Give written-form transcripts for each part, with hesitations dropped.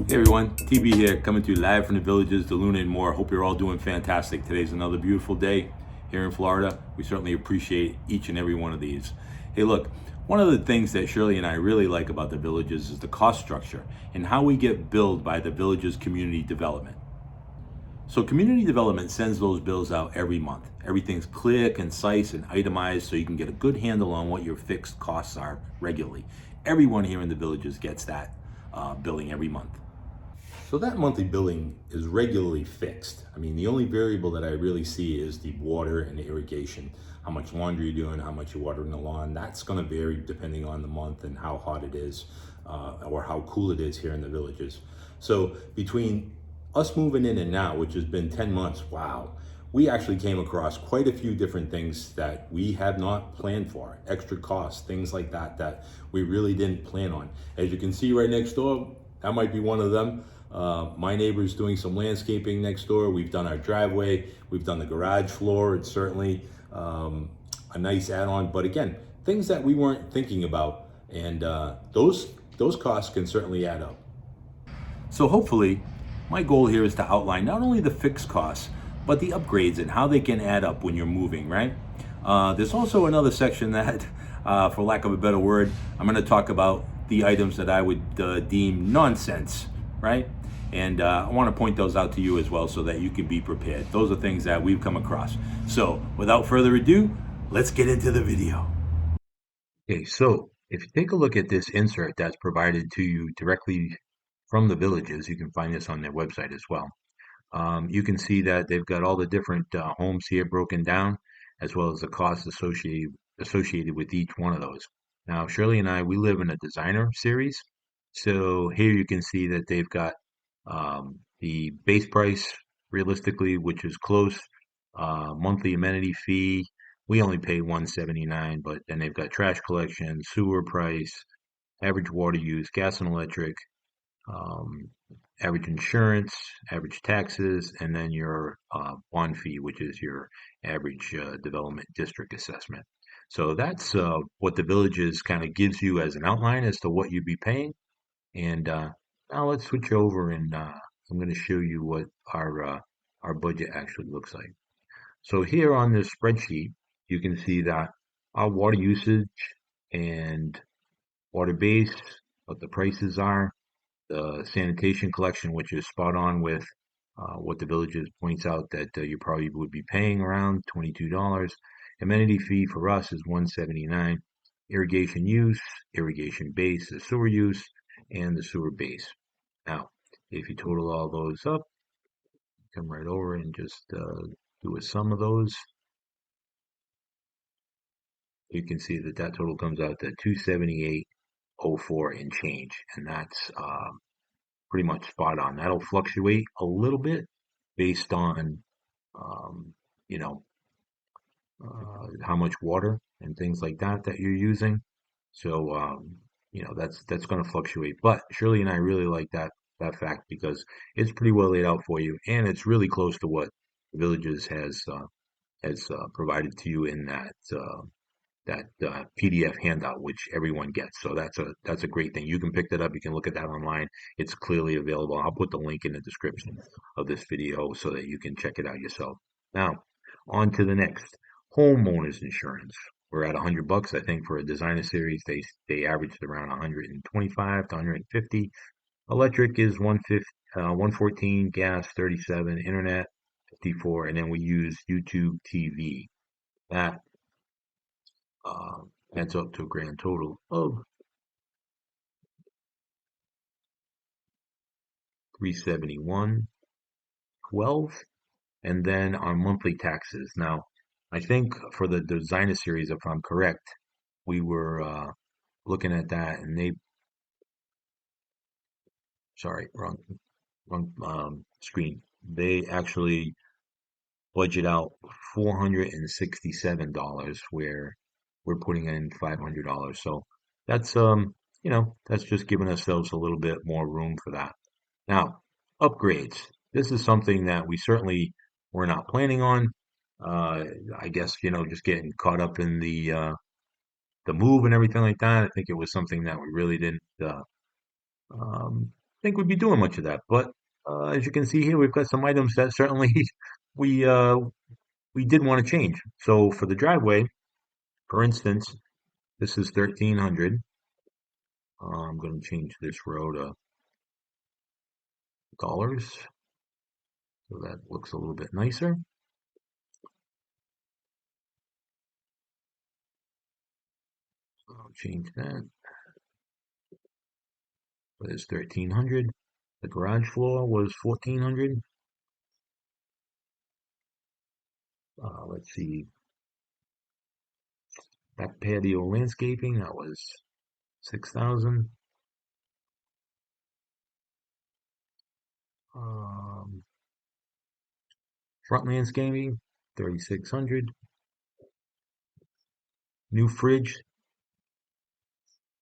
Hey everyone, TB here, coming to you live from the villages, DeLuna and more. Hope you're all doing fantastic. Today's another beautiful day here in Florida. We certainly appreciate each and every one of these. Hey look, one of the things that Shirley and I really like about the villages is the cost structure and how we get billed by the villages community development. So community development sends those bills out every month. Everything's clear, concise, and itemized so you can get a good handle on what your fixed costs are regularly. Everyone here in the villages gets that billing every month. So that monthly billing is regularly fixed. I mean, the only variable that I really see is the water and the irrigation. How much laundry you're doing, how much you're watering the lawn. That's going to vary depending on the month and how hot it is or how cool it is here in the villages. So between us moving in and now, which has been 10 months, wow, we actually came across quite a few different things that we had not planned for, extra costs, things like that, that we really didn't plan on. As you can see right next door, that might be one of them. My neighbor's doing some landscaping next door. We've done our driveway. We've done the garage floor. It's certainly a nice add-on. But again, things that we weren't thinking about. And those costs can certainly add up. So hopefully, my goal here is to outline not only the fixed costs, but the upgrades and how they can add up when you're moving, right? There's also another section that, for lack of a better word, I'm going to talk about the items that I would deem nonsense, right? And I want to point those out to you as well so that you can be prepared. Those are things that we've come across. So without further ado, let's get into the video. Okay, so if you take a look at this insert that's provided to you directly from the villages, you can find this on their website as well. You can see that they've got all the different homes here broken down, as well as the costs associated with each one of those. Now, Shirley and I, we live in a designer series. So here you can see that they've got the base price, realistically, which is close, monthly amenity fee. We only pay $179, but then they've got trash collection, sewer price, average water use, gas and electric, um, average insurance, average taxes, and then your bond fee, which is your average development district assessment. So that's what the villages kind of gives you as an outline as to what you'd be paying. And now let's switch over and I'm going to show you what our budget actually looks like. So here on this spreadsheet, you can see that our water usage and water base, what the prices are, the sanitation collection, which is spot on with what the villages points out that you probably would be paying around $22. Amenity fee for us is $179. Irrigation use, irrigation base, the sewer use, and the sewer base. Now, if you total all those up, come right over and just do a sum of those. You can see that that total comes out to 278.04 and change, and that's pretty much spot on. That'll fluctuate a little bit based on, um, you know, how much water and things like that that you're using. So, that's going to fluctuate. But Shirley and I really like that fact because it's pretty well laid out for you, and it's really close to what Villages has provided to you in that PDF handout, which everyone gets. So that's a great thing. You can pick that up. You can look at that online. It's clearly available. I'll put the link in the description of this video so that you can check it out yourself. Now, on to the next. Homeowners insurance. We're at $100, I think, for a designer series. They averaged around 125 to 150. Electric is 114, gas 37, internet 54, and then we use YouTube TV. That adds up to a grand total of $371.12. And then our monthly taxes. Now, I think for the designer series, if I'm correct, we were looking at that, and sorry, wrong screen. They actually budget out $467, where we're putting in $500. So that's that's just giving ourselves a little bit more room for that. Now, upgrades. This is something that we certainly were not planning on. I guess, just getting caught up in the the move and everything like that. I think it was something that we really didn't think we'd be doing much of that. But as you can see here, we've got some items that certainly we uh, we did want to change. So for the driveway, for instance, this is 1300. I'm going to change this row to dollars, so that looks a little bit nicer. So I'll change that. So there's 1300. The garage floor was 1400. Let's see, back patio landscaping, that was 6000. Um, Front landscaping, 3600. New fridge,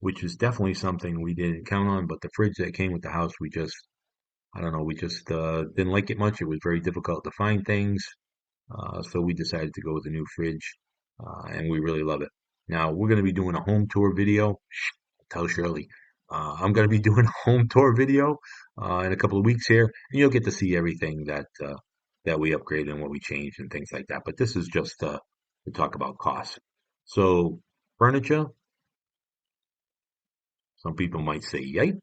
which is definitely something we didn't count on, but the fridge that came with the house, I don't know, we just didn't like it much. It was very difficult to find things. So we decided to go with a new fridge, and we really love it. Now, we're going to be doing a home tour video. Tell Shirley. I'm going to be doing a home tour video in a couple of weeks here, and you'll get to see everything that we upgraded and what we changed and things like that. But this is just to talk about costs. So furniture, some people might say yikes,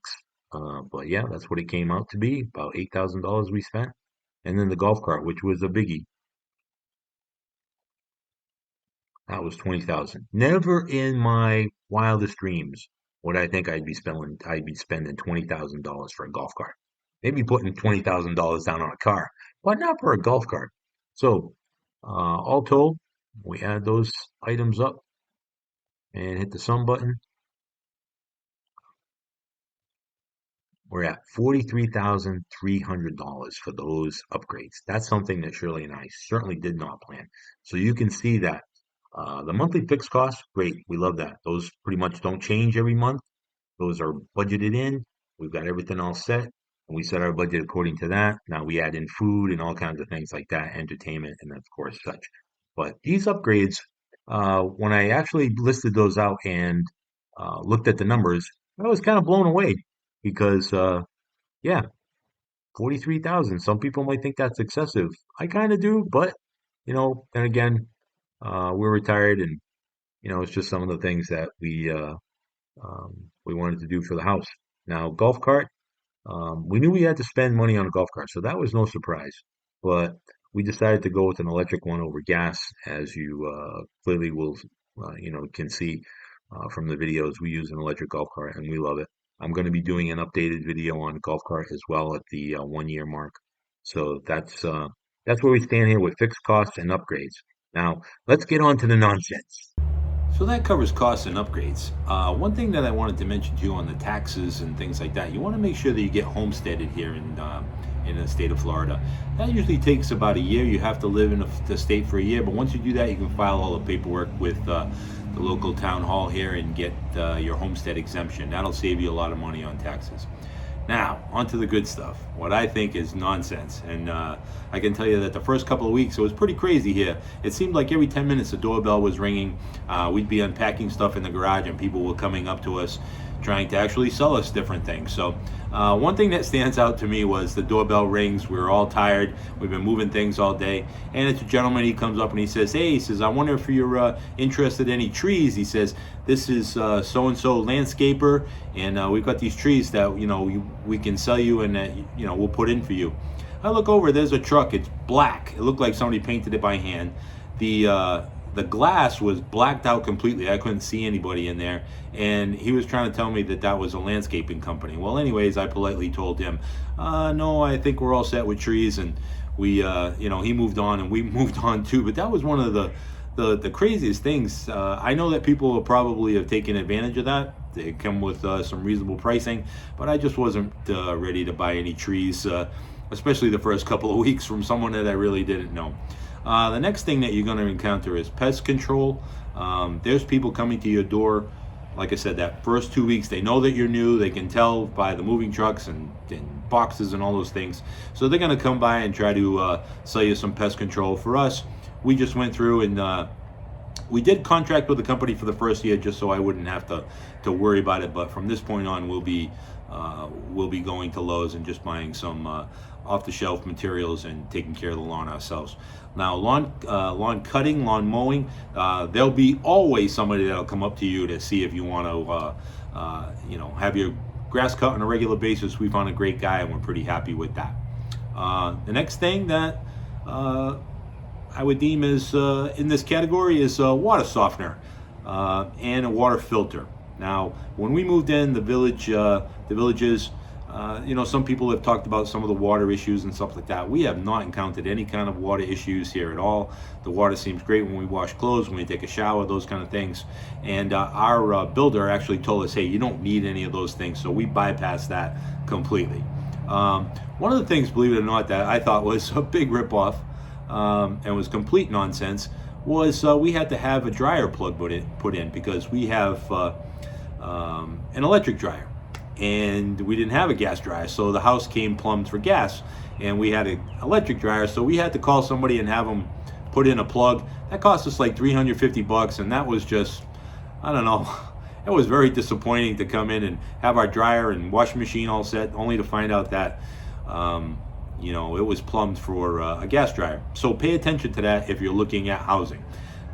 but yeah, that's what it came out to be. About $8,000 we spent, and then the golf cart, which was a biggie, that was 20,000. Never in my wildest dreams would I think I'd be spending $20,000 for a golf cart. Maybe putting $20,000 down on a car, but not for a golf cart. So, all told, we add those items up and hit the sum button. We're at $43,300 for those upgrades. That's something that Shirley and I certainly did not plan. So you can see that the monthly fixed costs, great. We love that. Those pretty much don't change every month. Those are budgeted in. We've got everything all set, and we set our budget according to that. Now we add in food and all kinds of things like that, entertainment, and of course such. But these upgrades, when I actually listed those out and looked at the numbers, I was kind of blown away because, yeah, 43,000. Some people might think that's excessive. I kind of do, but then again, we're retired, and it's just some of the things that we wanted to do for the house. Now, golf cart, we knew we had to spend money on a golf cart, so that was no surprise. But we decided to go with an electric one over gas, as you clearly will, can see from the videos. We use an electric golf cart, and we love it. I'm going to be doing an updated video on golf cart as well at the 1 year mark. So that's where we stand here with fixed costs and upgrades. Now, let's get on to the nonsense. So that covers costs and upgrades. One thing that I wanted to mention to you on the taxes and things like that, you want to make sure that you get homesteaded here in the state of Florida. That usually takes about a year. You have to live in the state for a year, but once you do that, you can file all the paperwork with the local town hall here and get your homestead exemption. That'll save you a lot of money on taxes. Now, on to the good stuff. What I think is nonsense. And I can tell you that the first couple of weeks, it was pretty crazy here. It seemed like every 10 minutes the doorbell was ringing. We'd be unpacking stuff in the garage and people were coming up to us trying to actually sell us different things. So one thing that stands out to me was the doorbell rings. We were all tired. We've been moving things all day. And it's a gentleman, he comes up and he says, hey, he says, I wonder if you're interested in any trees. He says, this is so-and-so landscaper, and we've got these trees that, we can sell you and, we'll put in for you. I look over, there's a truck. It's black. It looked like somebody painted it by hand. The glass was blacked out completely. I couldn't see anybody in there. And he was trying to tell me that was a landscaping company. Well, anyways, I politely told him, no, I think we're all set with trees. And we, he moved on and we moved on too. But that was one of the craziest things. I know that people will probably have taken advantage of that. They come with some reasonable pricing. But I just wasn't ready to buy any trees, especially the first couple of weeks from someone that I really didn't know. The next thing that you're going to encounter is pest control. There's people coming to your door. Like I said, that first 2 weeks, they know that you're new. They can tell by the moving trucks and boxes and all those things. So they're going to come by and try to sell you some pest control. For us, we just went through and We did contract with the company for the first year just so I wouldn't have to worry about it. But from this point on, we'll be going to Lowe's and just buying some off-the-shelf materials and taking care of the lawn ourselves. Now, lawn cutting, lawn mowing, there'll be always somebody that'll come up to you to see if you want to, have your grass cut on a regular basis. We found a great guy and we're pretty happy with that. The next thing that I would deem is in this category is a water softener and a water filter. Now, when we moved in, the villages, some people have talked about some of the water issues and stuff like that. We have not encountered any kind of water issues here at all. The water seems great when we wash clothes, when we take a shower, those kind of things. And our builder actually told us, hey, you don't need any of those things. So we bypassed that completely. One of the things, believe it or not, that I thought was a big ripoff and was complete nonsense was we had to have a dryer plug put in because we have an electric dryer. And we didn't have a gas dryer, so the house came plumbed for gas, and we had an electric dryer, so we had to call somebody and have them put in a plug. That cost us like $350, and that was just, I don't know, it was very disappointing to come in and have our dryer and washing machine all set, only to find out that it was plumbed for a gas dryer. So pay attention to that if you're looking at housing.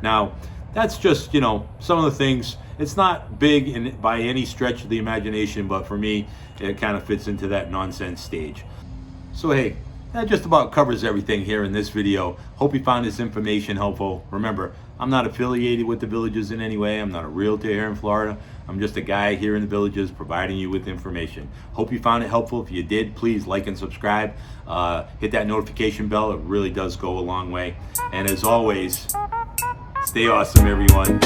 Now, that's just, some of the things. It's not big by any stretch of the imagination, but for me, it kind of fits into that nonsense stage. So hey, that just about covers everything here in this video. Hope you found this information helpful. Remember, I'm not affiliated with the Villages in any way. I'm not a realtor here in Florida. I'm just a guy here in the Villages providing you with information. Hope you found it helpful. If you did, please like and subscribe. Hit that notification bell. It really does go a long way. And as always, stay awesome, everyone.